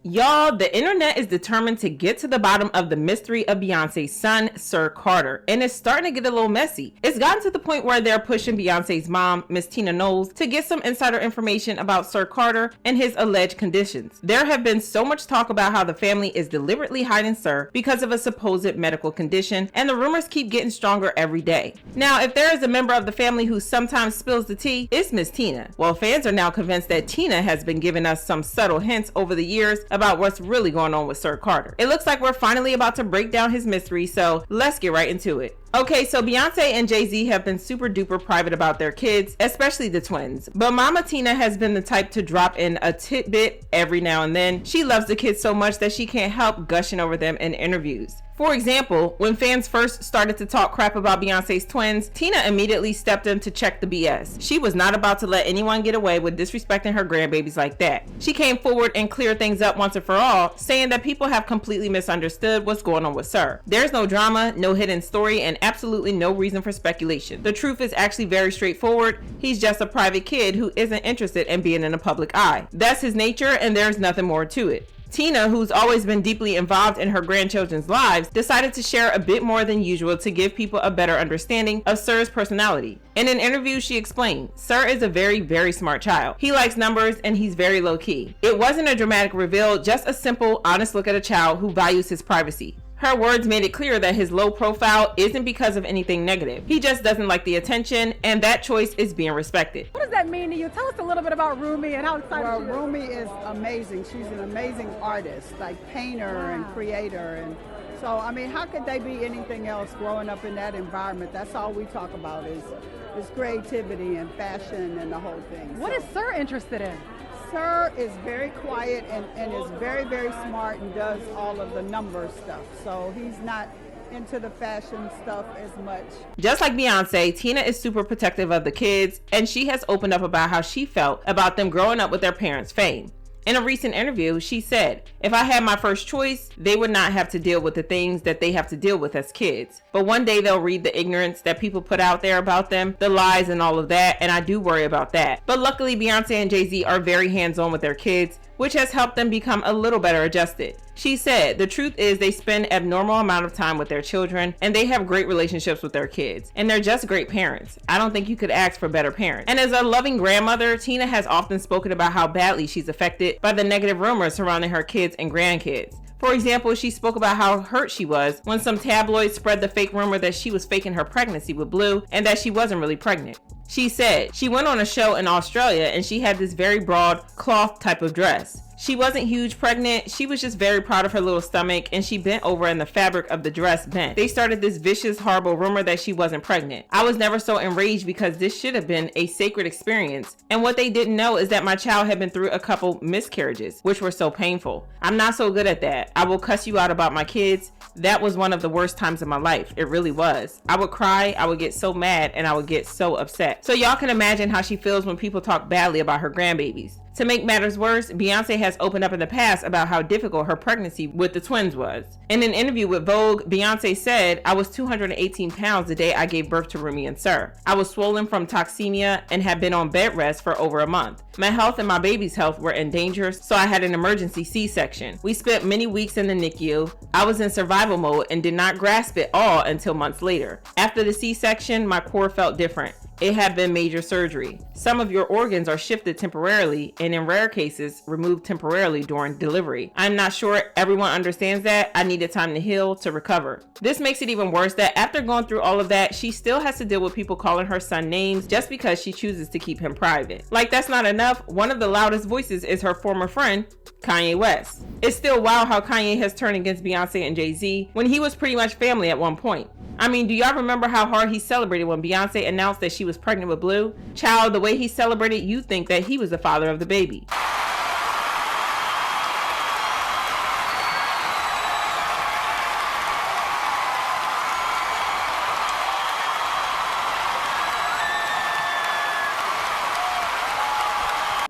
Y'all, the internet is determined to get to the bottom of the mystery of Beyonce's son, Sir Carter, and it's starting to get a little messy. It's gotten to the point where they're pushing Beyonce's mom, Miss Tina Knowles, to get some insider information about Sir Carter and his alleged conditions. There have been so much talk about how the family is deliberately hiding Sir because of a supposed medical condition, and the rumors keep getting stronger every day. Now, if there is a member of the family who sometimes spills the tea, it's Miss Tina. Well, fans are now convinced that Tina has been giving us some subtle hints over the years about what's really going on with Sir Carter. It looks like we're finally about to break down his mystery, so let's get right into it. Okay, so Beyonce and Jay-Z have been super duper private about their kids, especially the twins. But Mama Tina has been the type to drop in a tidbit every now and then. She loves the kids so much that she can't help gushing over them in interviews. For example, when fans first started to talk crap about Beyonce's twins, Tina immediately stepped in to check the BS. She was not about to let anyone get away with disrespecting her grandbabies like that. She came forward and cleared things up once and for all, saying that people have completely misunderstood what's going on with Sir. There's no drama, no hidden story, and absolutely no reason for speculation. The truth is actually very straightforward. He's just a private kid who isn't interested in being in the public eye. That's his nature, and there's nothing more to it. Tina, who's always been deeply involved in her grandchildren's lives, decided to share a bit more than usual to give people a better understanding of Sir's personality. In an interview, she explained, Sir is a very, very smart child. He likes numbers and he's very low-key. It wasn't a dramatic reveal, just a simple, honest look at a child who values his privacy. Her words made it clear that his low profile isn't because of anything negative. He just doesn't like the attention, and that choice is being respected. What does that mean to you? Tell us a little bit about Rumi and how excited Well, she is. Rumi is amazing. She's an amazing artist, like painter and creator. And so, I mean, how could they be anything else growing up in that environment? That's all we talk about is creativity and fashion and the whole thing. What is Sir interested in? Sir is very quiet and is very, very smart and does all of the number stuff. So he's not into the fashion stuff as much. Just like Beyonce, Tina is super protective of the kids, and she has opened up about how she felt about them growing up with their parents' fame. In a recent interview, she said, if I had my first choice, they would not have to deal with the things that they have to deal with as kids. But one day they'll read the ignorance that people put out there about them, the lies and all of that, and I do worry about that. But luckily, Beyonce and Jay-Z are very hands-on with their kids, which has helped them become a little better adjusted. She said, the truth is they spend abnormal amount of time with their children and they have great relationships with their kids. And they're just great parents. I don't think you could ask for better parents. And as a loving grandmother, Tina has often spoken about how badly she's affected by the negative rumors surrounding her kids and grandkids. For example, she spoke about how hurt she was when some tabloids spread the fake rumor that she was faking her pregnancy with Blue and that she wasn't really pregnant. She said she went on a show in Australia and she had this very broad cloth type of dress. She wasn't huge pregnant, she was just very proud of her little stomach and she bent over and the fabric of the dress bent. They started this vicious, horrible rumor that she wasn't pregnant. I was never so enraged because this should have been a sacred experience. And what they didn't know is that my child had been through a couple miscarriages, which were so painful. I'm not so good at that. I will cuss you out about my kids. That was one of the worst times of my life. It really was. I would cry, I would get so mad, and I would get so upset. So y'all can imagine how she feels when people talk badly about her grandbabies. To make matters worse, Beyonce has opened up in the past about how difficult her pregnancy with the twins was. In an interview with Vogue, Beyonce said, I was 218 pounds the day I gave birth to Rumi and Sir. I was swollen from toxemia and had been on bed rest for over a month. My health and my baby's health were in danger, so I had an emergency C-section. We spent many weeks in the NICU. I was in survival mode and did not grasp it all until months later. After the C-section, my core felt different. It had been major surgery. Some of your organs are shifted temporarily and in rare cases removed temporarily during delivery. I'm not sure everyone understands that. I needed time to heal, to recover. This makes it even worse that after going through all of that, she still has to deal with people calling her son names just because she chooses to keep him private. Like that's not enough, one of the loudest voices is her former friend, Kanye West. It's still wild how Kanye has turned against Beyonce and Jay-Z when he was pretty much family at one point. I mean, do y'all remember how hard he celebrated when Beyonce announced that she was pregnant with Blue? Child, the way he celebrated, you'd think that he was the father of the baby.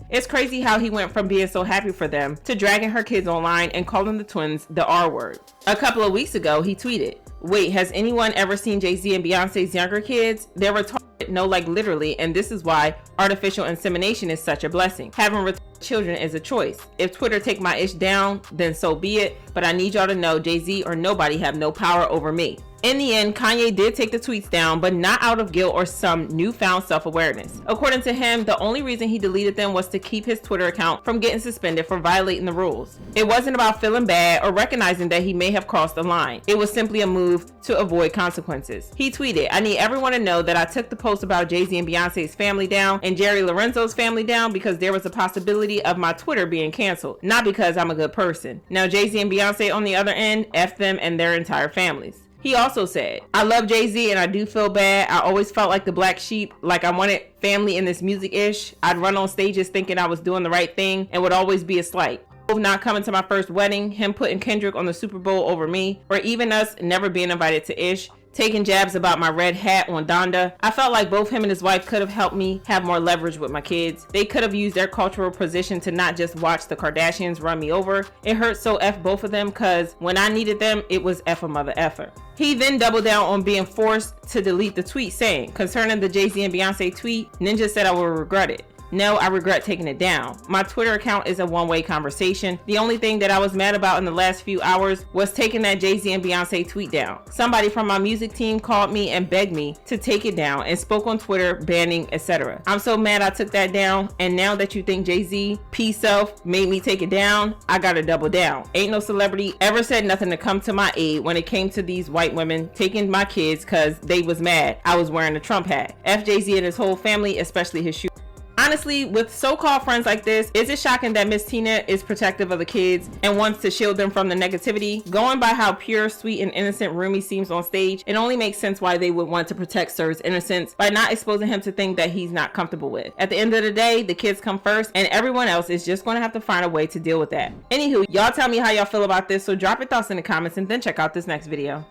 It's crazy how he went from being so happy for them to dragging her kids online and calling the twins the R word. A couple of weeks ago, he tweeted, wait, has anyone ever seen Jay-Z and Beyonce's younger kids? They're retarded. No, like literally, and this is why artificial insemination is such a blessing. Having children is a choice. If Twitter take my ish down, then so be it, but I need y'all to know Jay-Z or nobody have no power over me. In the end, Kanye did take the tweets down, but not out of guilt or some newfound self-awareness. According to him, the only reason he deleted them was to keep his Twitter account from getting suspended for violating the rules. It wasn't about feeling bad or recognizing that he may have crossed the line. It was simply a move to avoid consequences. He tweeted, "I need everyone to know that I took the post about Jay-Z and Beyonce's family down and Jerry Lorenzo's family down because there was a possibility of my Twitter being canceled, not because I'm a good person. Now Jay-Z and Beyonce on the other end, F them and their entire families." He also said, "I love Jay-Z and I do feel bad. I always felt like the black sheep, like I wanted family in this music-ish. I'd run on stages thinking I was doing the right thing and would always be a slight. Not coming to my first wedding, him putting Kendrick on the Super Bowl over me, or even us never being invited to Ish, taking jabs about my red hat on Donda. I felt like both him and his wife could have helped me have more leverage with my kids. They could have used their cultural position to not just watch the Kardashians run me over. It hurt so F both of them because when I needed them, it was F a mother effer." He then doubled down on being forced to delete the tweet, saying, "Concerning the Jay-Z and Beyonce tweet, Ninja said I will regret it. No, I regret taking it down. My Twitter account is a one-way conversation. The only thing that I was mad about in the last few hours was taking that Jay-Z and Beyonce tweet down. Somebody from my music team called me and begged me to take it down and spoke on Twitter, banning, etc. I'm so mad I took that down, and now that you think Jay-Z, peace self, made me take it down, I gotta double down. Ain't no celebrity ever said nothing to come to my aid when it came to these white women taking my kids cause they was mad I was wearing a Trump hat. F Jay-Z and his whole family, especially his shoe." Honestly, with so-called friends like this, is it shocking that Miss Tina is protective of the kids and wants to shield them from the negativity? Going by how pure, sweet, and innocent Rumi seems on stage, it only makes sense why they would want to protect Sir's innocence by not exposing him to things that he's not comfortable with. At the end of the day, the kids come first, and everyone else is just going to have to find a way to deal with that. Anywho, y'all tell me how y'all feel about this, so drop your thoughts in the comments and then check out this next video.